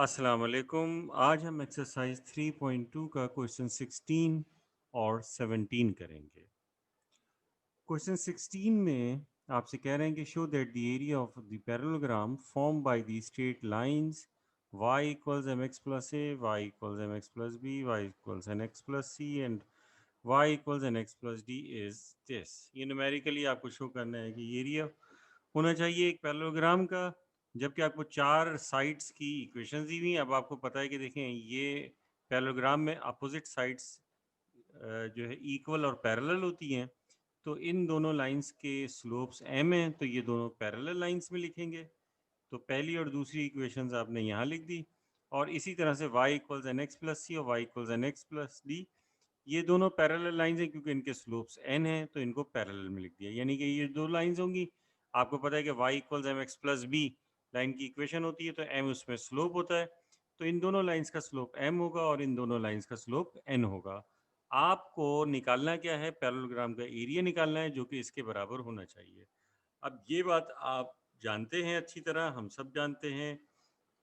अस्सलाम वालेकुम। आज हम एक्सरसाइज 3.2 का क्वेश्चन 16 और 17 करेंगे। क्वेश्चन 16 में आपसे कह रहे हैं कि show that the area of the parallelogram form by the straight lines y equals m x plus a, y equals m x plus b, y equals n x plus c and y equals n x plus d is this. ये numerically आपको show करना है कि area होना चाहिए एक parallelogram का, जबकि आपको चार साइड्स की इक्वेशंस दी हुई हैं। अब आपको पता है कि देखें ये पैरेललोग्राम में अपोजिट साइड्स जो है इक्वल और पैरेलल होती हैं, तो इन दोनों लाइंस के स्लोप्स m हैं, तो ये दोनों पैरेलल लाइंस में लिखेंगे। तो पहली और दूसरी इक्वेशंस आपने यहाँ लिख दी, और इसी तरह से y equals n x plus c और y equals n x plus d, ये दोनों पैरेलल लाइंस हैं क्योंकि इनके स्लोप्स n हैं, तो इनको पैरेलल में लिख दिया। यानी कि ये दो लाइंस होंगी, आपको पता है कि y equals m x plus b line की इक्वेशन होती है, तो m उसमें स्लोप होता है, तो इन दोनों लाइंस का स्लोप m होगा और इन दोनों लाइंस का स्लोप n होगा। आपको निकालना क्या है? पैरेललोग्राम का एरिया निकालना है, जो कि इसके बराबर होना चाहिए। अब ये बात आप जानते हैं अच्छी तरह, हम सब जानते हैं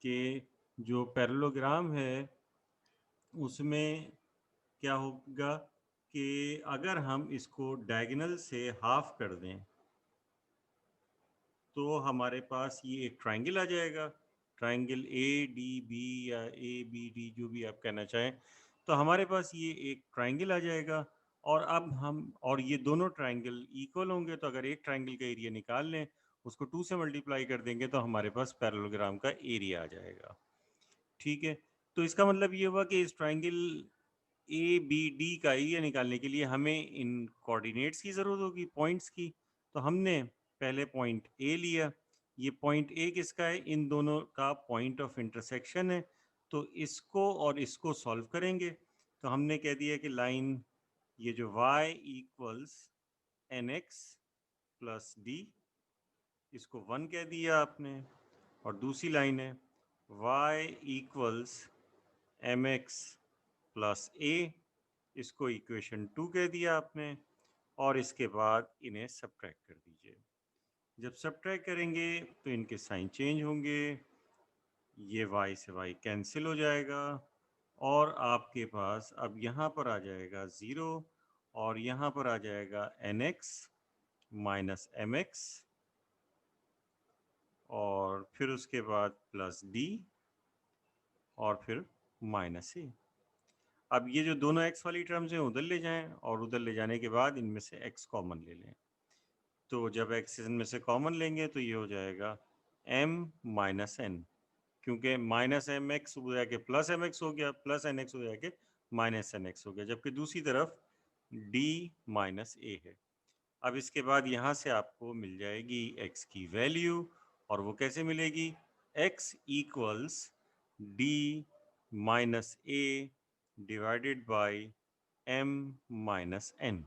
कि जो पैरेललोग्राम है उसमें क्या होगा कि अगर हम इसको डायगोनल से हाफ कर दें तो हमारे पास ये एक ट्रायंगल आ जाएगा, ट्रायंगल ए डी बी या ए बी डी, जो भी आप कहना चाहें। तो हमारे पास ये एक ट्रायंगल आ जाएगा, और अब हम और ये दोनों ट्रायंगल इक्वल होंगे, तो अगर एक ट्रायंगल का एरिया निकाल लें, उसको 2 से मल्टीप्लाई कर देंगे, तो हमारे पास पैरेललोग्राम का एरिया आ जाएगा। ठीक है, तो इसका मतलब ये हुआ कि इस ट्रायंगल ए बी डी का एरिया निकालने के लिए हमें इन कोऑर्डिनेट्स की ज़रूरत होगी, पॉइंट्स की। तो हमने पहले पॉइंट ए लिया, ये पॉइंट ए किसका है? इन दोनों का पॉइंट ऑफ इंटरसेक्शन है। तो इसको और इसको सॉल्व करेंगे, तो हमने कह दिया कि लाइन ये जो y equals n x plus d, इसको 1 कह दिया आपने, और दूसरी लाइन है y equals m x plus a, इसको इक्वेशन 2 कह दिया आपने, और इसके बाद इन्हें सब्ट्रैक्ट कर दीजिए। जब सब्ट्रैक्ट करेंगे तो इनके साइन चेंज होंगे, ये y से y कैंसिल हो जाएगा, और आपके पास अब यहाँ पर आ जाएगा 0, और यहाँ पर आ जाएगा n x minus m x, और फिर उसके बाद प्लस डी, और फिर माइनस ए। अब ये जो दोनों x वाली टर्म्स हैं उधर ले जाएं, और उधर ले जाने के बाद इनमें से x कॉमन ले लें। तो जब x इनमें से कॉमन लेंगे तो ये हो जाएगा m माइनस एन, क्योंकि माइनस एम एक्स हो जाके प्लस एम एक्स हो गया, प्लस एन एक्स हो जाके माइनस एन एक्स हो गया, जबकि दूसरी तरफ d माइनस ए है। अब इसके बाद यहाँ से आपको मिल जाएगी x की वैल्यू, और वो कैसे मिलेगी? x equals d minus a divided by m minus n।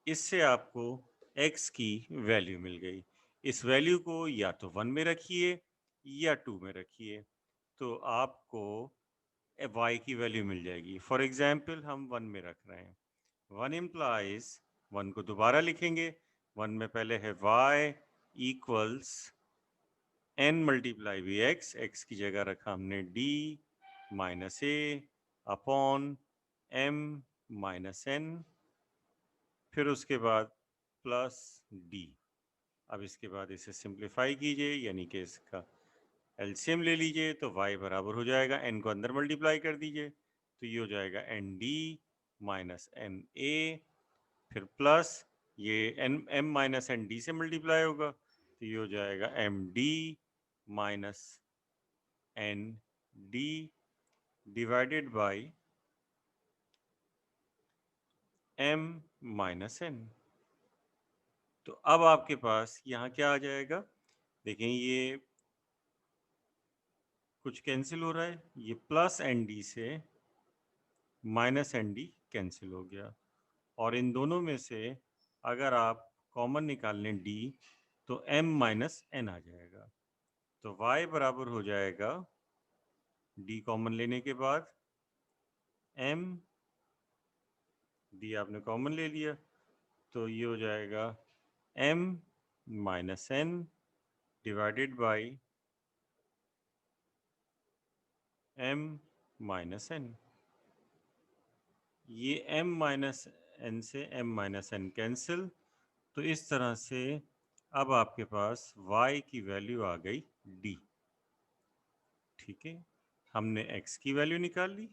इससे आपको x की वैल्यू मिल गई। इस वैल्यू को या तो 1 में रखिए या 2 में रखिए, तो आपको y की वैल्यू मिल जाएगी। फॉर एग्जाम्पल हम 1 में रख रहे हैं, 1 इम्प्लाइज, 1 को दोबारा लिखेंगे, 1 में पहले है y equals n multiply by x की जगह रखा हमने d minus a upon m minus n, फिर उसके बाद प्लस d। अब इसके बाद इसे सिंप्लीफाई कीजिए, यानी कि इसका एलसीएम ले लीजिए, तो y बराबर हो जाएगा, n को अंदर मल्टीप्लाई कर दीजिए, तो ये हो जाएगा n d minus m a, फिर प्लस ये एम माइनस एन डी से मल्टीप्लाई होगा, तो ये हो जाएगा m d minus n d divided by m minus n. तो अब आपके पास यहाँ क्या आ जाएगा? देखें, ये कुछ कैंसिल हो रहा है, ये प्लस एन डी से माइनस एन डी कैंसिल हो गया, और इन दोनों में से अगर आप कॉमन निकाल लें d, तो m माइनस एन आ जाएगा। तो y बराबर हो जाएगा d कॉमन लेने के बाद m, d आपने कॉमन ले लिया, तो ये हो जाएगा m minus n divided by m minus n। ये m माइनस n से m माइनस n कैंसिल, तो इस तरह से अब आपके पास y की वैल्यू आ गई d। ठीक है, हमने x की वैल्यू निकाल ली,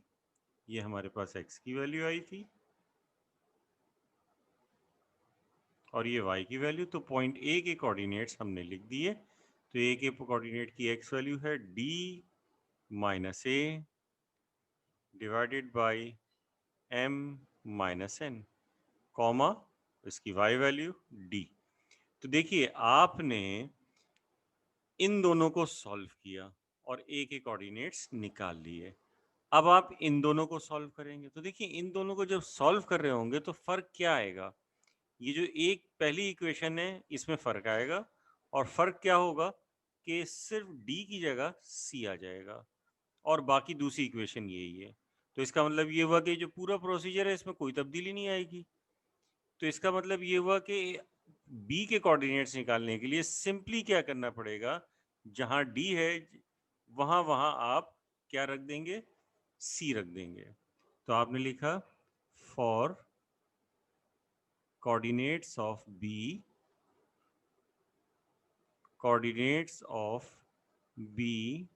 ये हमारे पास x की वैल्यू आई थी और ये y की वैल्यू, तो पॉइंट A के कोऑर्डिनेट्स हमने लिख दिए। तो A के कोऑर्डिनेट की x वैल्यू है d minus a divided by m minus n, comma इसकी y वैल्यू d। तो देखिए आपने इन दोनों को सॉल्व किया और A के कोऑर्डिनेट्स निकाल लिए। अब आप इन दोनों को सॉल्व करेंगे, तो देखिए इन दोनों को जब सॉल्व कर रहे होंगे तो फर्क क्या आएगा? ये जो एक पहली इक्वेशन है इसमें फर्क आएगा, और फर्क क्या होगा कि सिर्फ D की जगह C आ जाएगा और बाकी दूसरी इक्वेशन यही है। तो इसका मतलब ये हुआ कि जो पूरा प्रोसीजर है इसमें कोई तब्दीली नहीं आएगी। तो इसका मतलब ये हुआ कि बी के कोऑर्डिनेट्स निकालने के लिए सिंपली क्या करना पड़ेगा, जहां डी है वहां वहां आप क्या रख देंगे, सी रख देंगे। तो आपने लिखा for coordinates of B, coordinates of B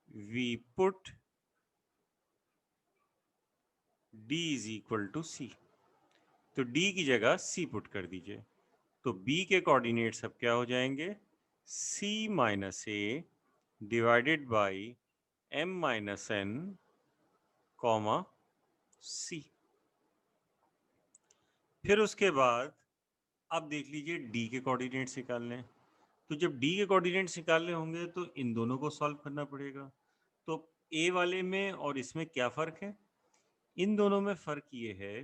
we put D is equal to C. तो डी की जगह सी पुट कर दीजिए। तो b के कोऑर्डिनेट्स अब क्या हो जाएंगे, c minus a divided by m minus n comma c। फिर उसके बाद अब देख लीजिए d के कोऑर्डिनेट्स निकालने हैं। तो जब d के कोऑर्डिनेट्स निकालने होंगे तो इन दोनों को सॉल्व करना पड़ेगा। तो a वाले में और इसमें क्या फ़र्क है? इन दोनों में फ़र्क ये है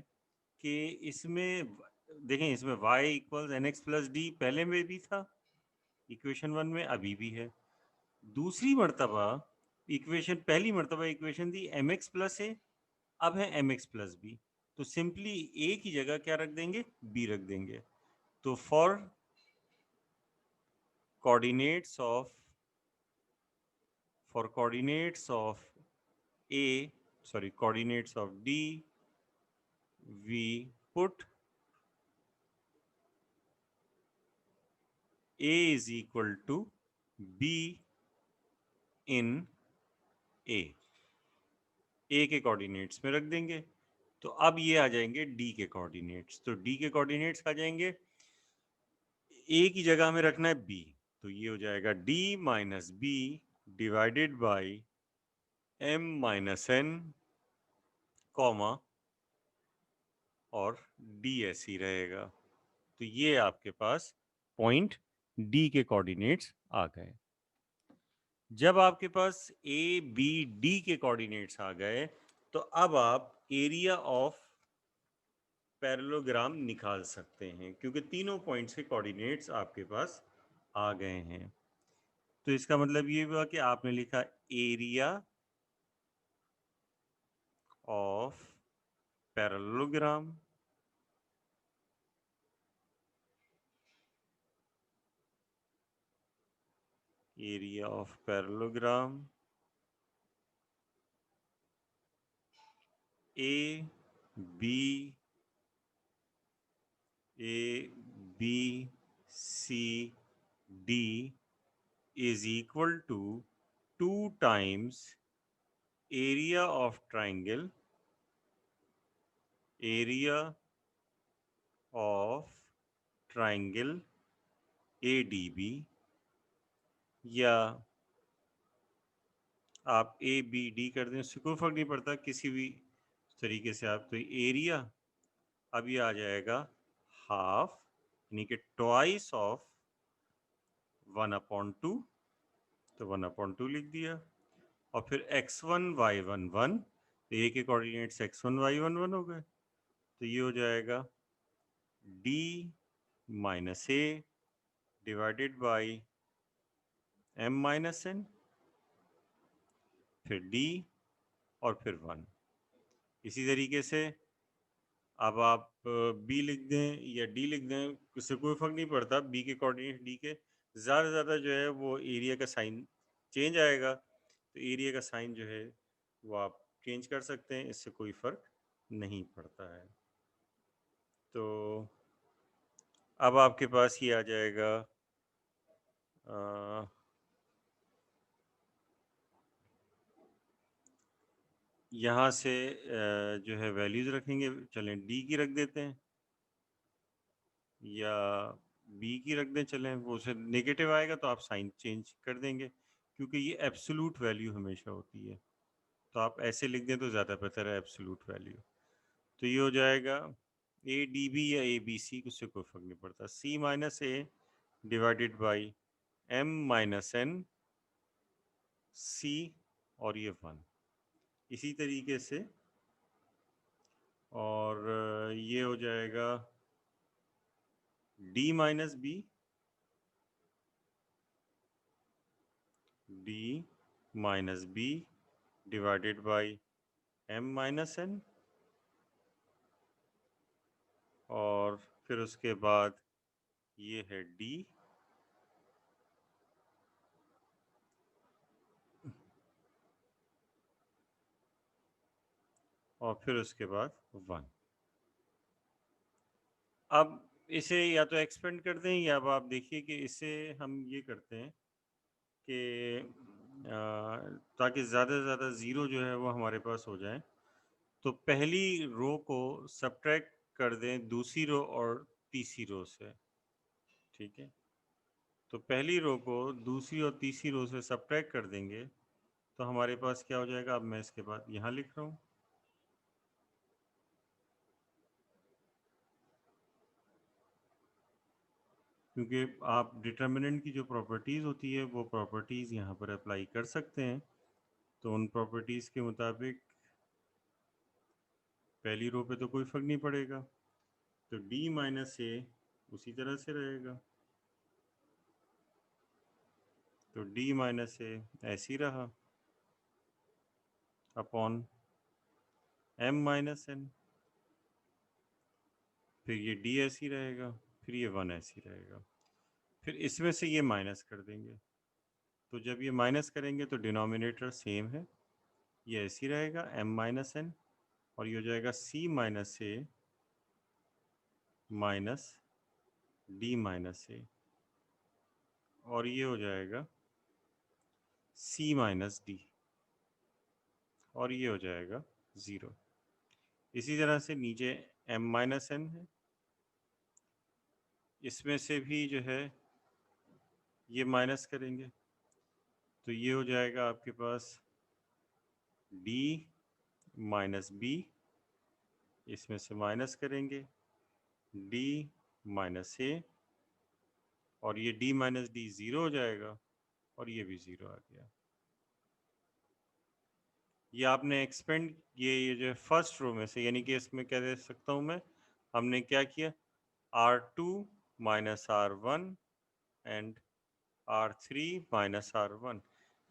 कि इसमें देखें, इसमें y equals n x plus d पहले में भी था इक्वेशन 1 में, अभी भी है। दूसरी मर्तबा इक्वेशन, पहली मर्तबा इक्वेशन थी एम एक्स प्लस ए, अब है एम एक्स प्लस बी। तो सिंपली ए की जगह क्या रख देंगे, बी रख देंगे। तो for coordinates of A, sorry coordinates of D we put A is equal to B in A के कोऑर्डिनेट्स में रख देंगे। तो अब ये आ जाएंगे डी के कोऑर्डिनेट्स। तो डी के कोऑर्डिनेट्स आ जाएंगे, ए की जगह में रखना है बी, तो ये हो जाएगा d minus b divided by m minus n comma और डी ऐसे ही रहेगा। तो ये आपके पास पॉइंट डी के कोऑर्डिनेट्स आ गए। जब आपके पास ए बी डी के कोऑर्डिनेट्स आ गए तो अब आप एरिया ऑफ पैरेललोग्राम निकाल सकते हैं, क्योंकि तीनों पॉइंट्स के कोऑर्डिनेट्स आपके पास आ गए हैं। तो इसका मतलब ये हुआ कि आपने लिखा area of parallelogram area of parallelogram a b c d is equal to 2 times area of triangle, area of triangle ADB, या आप ए बी डी कर दें, उससे कोई फर्क नहीं पड़ता, किसी भी तरीके से आप। तो एरिया अब ये आ जाएगा हाफ, यानी कि ट्वाइस ऑफ 1/2, तो 1/2 लिख दिया। और फिर x1 y1 1, तो ए के कोऑर्डिनेट्स x1 y1 1 हो गए। तो ये हो जाएगा d minus a divided by m minus n, फिर d और फिर 1। इसी तरीके से अब आप b लिख दें या d लिख दें, उससे कोई फर्क नहीं पड़ता, b के कोऑर्डिनेट d के, ज़्यादा से ज़्यादा जो है वो एरिया का साइन चेंज आएगा। तो तो एरिया का साइन जो है वो आप चेंज कर सकते हैं, इससे कोई फ़र्क नहीं पड़ता है। तो अब आपके पास ये आ जाएगा यहाँ से जो है वैल्यूज़ रखेंगे, चलें डी की रख देते हैं या बी की रख दें, चलें वो से नेगेटिव आएगा तो आप साइन चेंज कर देंगे, क्योंकि ये एब्सोल्यूट वैल्यू हमेशा होती है, तो आप ऐसे लिख दें तो ज़्यादा बेहतर है, एब्सोल्यूट वैल्यू। तो ये हो जाएगा ए डी बी या ए बी सी, उससे कोई फ़र्क नहीं पड़ता, c minus a divided by m minus n c, और ये 1 इसी तरीके से। और ये हो जाएगा d minus b, d minus b divided by m minus n, और फिर उसके बाद ये है डी, और फिर उसके बाद 1। अब इसे या तो एक्सपेंड कर दें, या अब आप देखिए कि इसे हम ये करते हैं कि ताकि ज़्यादा से ज़्यादा ज़ीरो जो है वो हमारे पास हो जाए, तो पहली रो को सब्ट्रैक्ट कर दें दूसरी रो और तीसरी रो से, ठीक है। तो पहली रो को दूसरी और तीसरी रो से सब्ट्रैक्ट कर देंगे तो हमारे पास क्या हो जाएगा, अब मैं इसके बाद यहाँ लिख रहा हूँ, क्योंकि आप डिटर्मिनेंट की जो प्रॉपर्टीज़ होती है वो प्रॉपर्टीज़ यहाँ पर अप्लाई कर सकते हैं। तो उन प्रॉपर्टीज़ के मुताबिक पहली रो पे तो कोई फ़र्क नहीं पड़ेगा, तो डी माइनस ए उसी तरह से रहेगा, तो डी माइनस ए ऐसे ही रहा अपॉन एम माइनस एन, फिर ये डी ऐसे ही रहेगा, फिर ये 1 ऐसे ही रहेगा, फिर इसमें से ये माइनस कर देंगे, तो जब ये माइनस करेंगे तो डिनोमिनेटर सेम है, ये ऐसे ही रहेगा एम माइनस एन, और ये हो जाएगा सी माइनस ए माइनस डी माइनस ए, और ये हो जाएगा सी माइनस डी, और ये हो जाएगा 0। इसी तरह से नीचे m माइनस एन है, इसमें से भी जो है ये माइनस करेंगे, तो ये हो जाएगा आपके पास d माइनस बी, इसमें से माइनस करेंगे d माइनस ए, और ये d माइनस डी 0 हो जाएगा, और ये भी 0 आ गया। ये आपने एक्सपेंड, ये जो फर्स्ट रो में से, यानी कि इसमें क्या दे सकता हूँ मैं, हमने क्या किया, R2 minus R1 and R3 minus R1,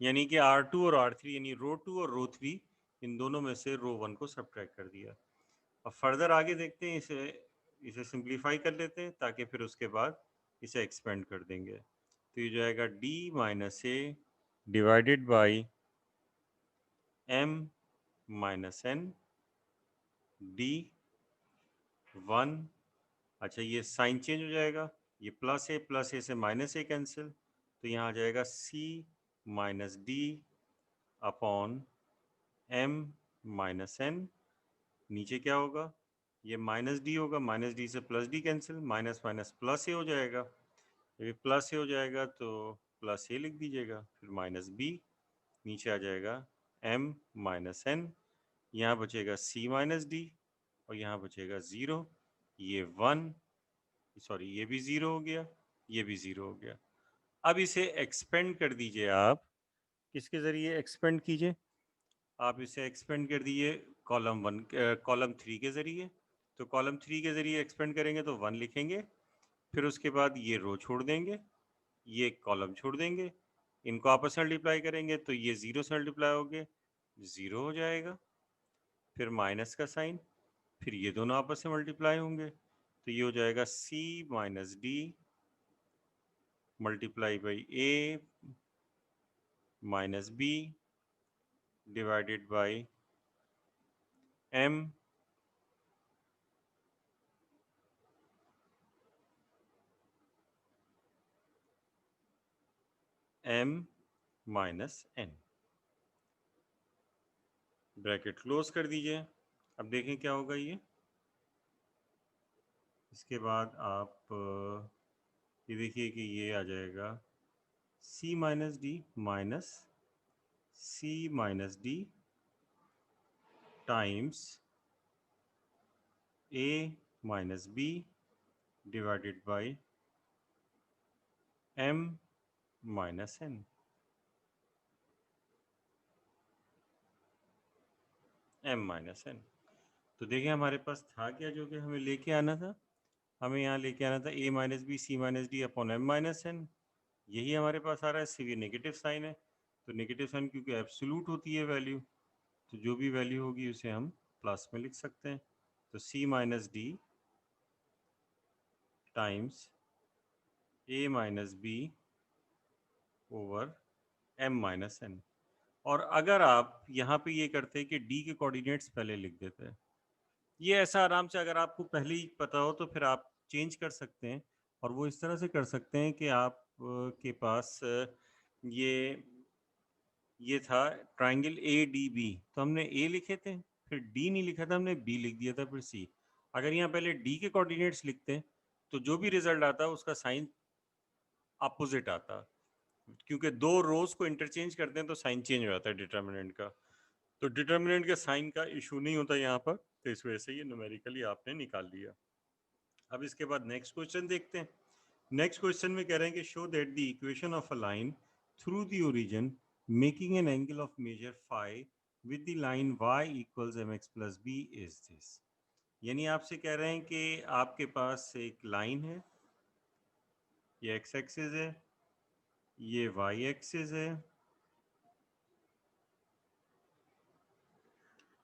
यानी कि R2 और R3 यानी रो 2 और रो 3 इन दोनों में से रो 1 को सब्ट्रैक्ट कर दिया। अब फर्दर आगे देखते हैं, इसे सिंप्लीफाई कर लेते हैं ताकि फिर उसके बाद इसे एक्सपेंड कर देंगे, तो ये जाएगा D minus a divided by M minus n d 1। अच्छा, ये साइन चेंज हो जाएगा, ये प्लस ए से माइनस ए कैंसिल, तो यहाँ आ जाएगा c minus d upon m minus n, नीचे क्या होगा, ये माइनस डी होगा, माइनस डी से plus d cancel, minus minus plus a हो जाएगा, ये प्लस ए हो जाएगा तो प्लस ए लिख दीजिएगा, फिर माइनस बी, नीचे आ जाएगा एम माइनस एन, यहाँ बचेगा सी माइनस डी, और यहाँ बचेगा 0, ये 1, सॉरी ये भी 0 हो गया, ये भी 0 हो गया। अब इसे एक्सपेंड कर दीजिए, आप किसके ज़रिए एक्सपेंड कीजिए, आप इसे एक्सपेंड कर दीजिए कॉलम 3 के ज़रिए, तो कॉलम 3 के ज़रिए एक्सपेंड करेंगे तो 1 लिखेंगे, फिर उसके बाद ये रो छोड़ देंगे, ये कॉलम छोड़ देंगे, इनको आपस में मल्टीप्लाई करेंगे तो ये 0 से मल्टीप्लाई हो गए 0 हो जाएगा, फिर माइनस का साइन, फिर ये दोनों आपस में मल्टीप्लाई होंगे, तो ये हो जाएगा c minus d multiply by a minus b divided by m minus n। Bracket close कर दीजिए। अब देखें क्या होगा ये। इसके बाद आप ये देखिए कि ये आ जाएगा c minus D minus c minus d times a minus b divided by m minus n। m minus n। तो देखिए हमारे पास था क्या जो कि हमें लेके आना था। हमें यहाँ लेके आना था a minus b c minus d upon m minus n। यही हमारे पास आ रहा है। सीवी नेगेटिव साइन है, तो नेगेटिव साइन क्योंकि एब्सोल्यूट होती है वैल्यू, तो जो भी वैल्यू होगी उसे हम प्लस में लिख सकते हैं। तो c minus d times a minus b over m minus n। और अगर आप यहाँ पे ये करते कि d के कोऑर्डिनेट्स पहले लिख देते, ये ऐसा आराम से अगर आपको पहले ही पता हो तो फिर आप चेंज कर सकते हैं। और वो इस तरह से कर सकते हैं कि आप के पास ये ये था ट्राइंगल ए डी बी, तो हमने ए लिखे थे, फिर डी नहीं लिखा था हमने, बी लिख दिया था, फिर सी। अगर यहाँ पहले डी के कोऑर्डिनेट्स लिखते तो जो भी रिजल्ट आता उसका साइन अपोजिट आता, क्योंकि दो रोज को इंटरचेंज करते हैं तो साइन चेंज हो जाता है डिटर्मिनेंट का। तो डिटर्मिनेंट के साइन का इशू नहीं होता यहाँ पर, तो इस वजह से ये न्यूमेरिकली आपने निकाल लिया। अब इसके बाद नेक्स्ट क्वेश्चन देखते हैं। नेक्स्ट क्वेश्चन में कह रहे हैं कि show that the equation of a line through the origin making an angle of measure phi with the line y equals mx plus b is this. यानी आपसे कह रहे हैं कि आपके पास एक लाइन है, ये x एक्सिस है, ये y एक्सिस है,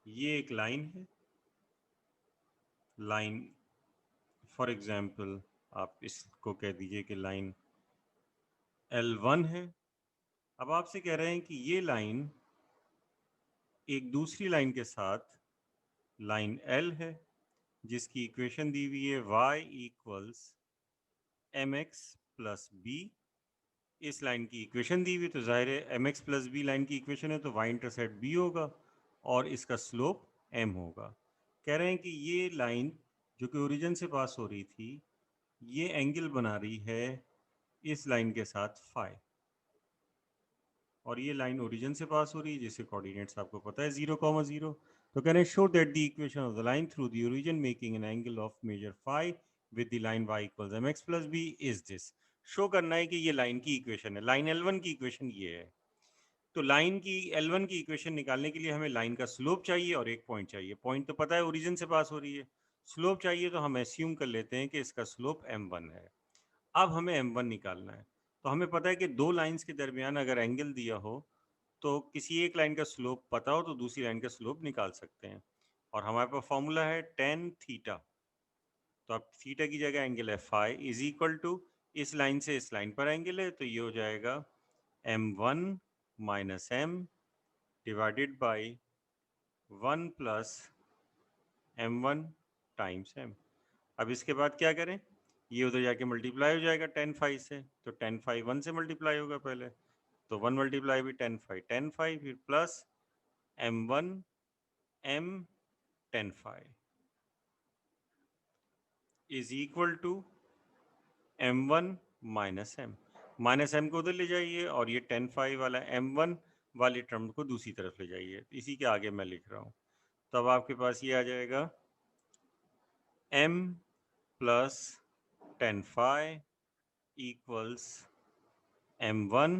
ये एक लाइन है, लाइन फॉर एग्जांपल आप इसको कह दीजिए कि लाइन L1 है। अब आपसे कह रहे हैं कि ये लाइन एक दूसरी लाइन के साथ लाइन L है, जिसकी इक्वेशन दी हुई है y equals mx plus b. इस लाइन की इक्वेशन दी हुई, तो जाहिर है mx प्लस बी लाइन की इक्वेशन है, तो y इंटरसेप्ट b होगा और इसका स्लोप m होगा। कह रहे हैं कि ये लाइन जो कि ओरिजिन से पास हो रही थी, ये एंगल बना रही है इस लाइन के साथ फाई, और ये लाइन ओरिजिन से पास हो रही है जिसके कोऑर्डिनेट्स आपको पता है 0,0। तो कह रहे हैं show that the equation of the line through the origin making an angle of measure phi with the line y equals mx plus b is this. Show करना है कि ये लाइन की इक्वेशन है, लाइन L1 की equation ये है। तो लाइन की L1 की इक्वेशन निकालने के लिए हमें लाइन का स्लोप चाहिए और एक पॉइंट चाहिए। पॉइंट तो पता है ओरिजिन से पास हो रही है, स्लोप चाहिए तो हम एस्यूम कर लेते हैं कि इसका स्लोप m1 है। अब हमें m1 निकालना है। तो हमें पता है कि दो लाइंस के दरमियान अगर एंगल दिया हो तो किसी एक लाइन का स्लोप पता हो तो दूसरी लाइन का स्लोप निकाल सकते हैं। और हमारे पास फॉर्मूला है टेन थीटा। तो अब थीटा की जगह एंगल है फाई इज इक्वल टू, इस लाइन से इस लाइन पर एंगल है तो ये हो जाएगा m1 minus m divided by 1 plus m1 times m। अब इसके बाद क्या करें, ये उधर जाके मल्टीप्लाई हो जाएगा टेन फाइव से, तो टेन फाइव 1 से मल्टीप्लाई होगा पहले, तो 1 मल्टीप्लाई भी टेन फाइव फिर plus m1 m tan five is equal to m1 minus m। Minus m को उधर ले जाइए और ये टेन फाइव वाला m1 वाली टर्म को दूसरी तरफ ले जाइए, इसी के आगे मैं लिख रहा हूँ। तो अब आपके पास ये आ जाएगा m plus ten five equals m1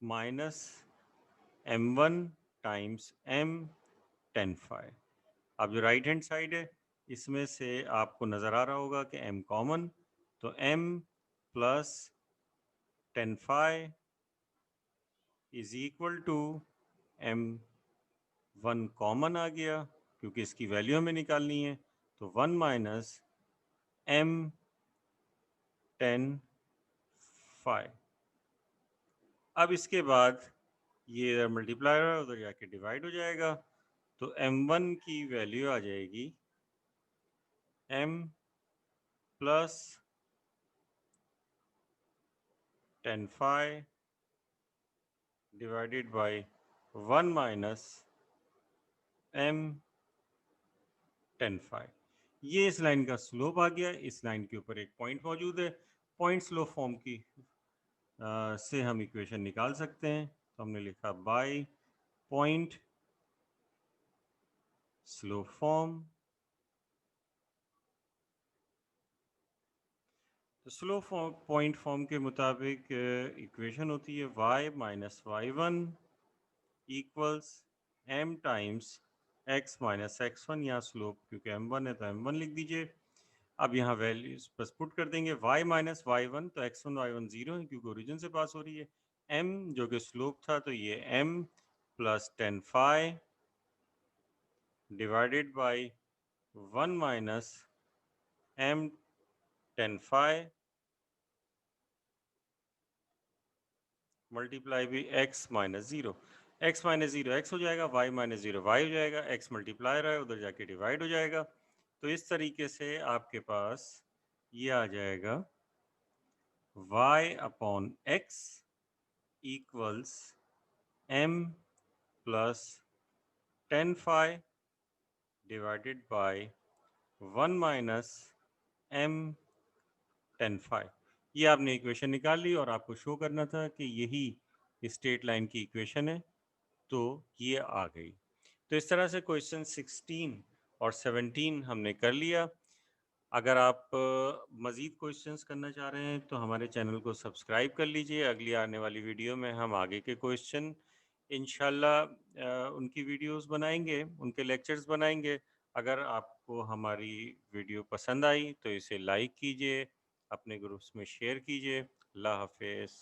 minus m1 times m tan five. अब जो राइट हैंड साइड है इसमें से आपको नज़र आ रहा होगा कि m कॉमन, तो m plus ten five is equal to m1 common आ गया क्योंकि इसकी वैल्यू हमें निकालनी है, तो 1 माइनस m टेन फाइव। अब इसके बाद ये इधर मल्टीप्लायर है, उधर जाके डिवाइड हो जाएगा। तो m1 की वैल्यू आ जाएगी m plus 10 phi divided by 1 minus m 10 phi. ये इस लाइन का स्लोप आ गया। इस लाइन के ऊपर एक पॉइंट मौजूद है। पॉइंट स्लोप फॉर्म की से हम इक्वेशन निकाल सकते हैं। तो हमने लिखा बाय पॉइंट स्लोप फॉर्म। तो स्लोप पॉइंट फॉर्म के मुताबिक इक्वेशन होती है y minus y one equals m times x minus x one. यहाँ स्लोप क्योंकि m1 है तो m1 लिख दीजिए। अब यहाँ वैल्यूज बस पुट कर देंगे y माइनस वाई वन, तो x1 y1 जीरो है क्योंकि ओरिजिन से पास हो रही है। m जो कि स्लोप था तो ये m plus 10 phi divided by 1 minus m 10 phi multiply भी x minus zero. x minus zero x हो जाएगा, y माइनस ज़ीरो y हो जाएगा, x मल्टीप्लायर है उधर जाके डिवाइड हो जाएगा। तो इस तरीके से आपके पास ये आ जाएगा y upon x equals m plus 10 phi divided by 1 minus m 10 phi. ये आपने इक्वेशन निकाल ली और आपको शो करना था कि यही स्ट्रेट लाइन की इक्वेशन है। तो ये आ गई। तो इस तरह से क्वेश्चन 16 और 17 हमने कर लिया। अगर आप मज़ीद क्वेश्चंस करना चाह रहे हैं तो हमारे चैनल को सब्सक्राइब कर लीजिए। अगली आने वाली वीडियो में हम आगे के क्वेश्चन इंशाल्लाह उनकी वीडियोस बनाएंगे, उनके लेक्चर्स बनाएंगे। अगर आपको हमारी वीडियो पसंद आई तो इसे लाइक कीजिए, अपने ग्रुप्स में शेयर कीजिए। अल्लाह हाफिज़।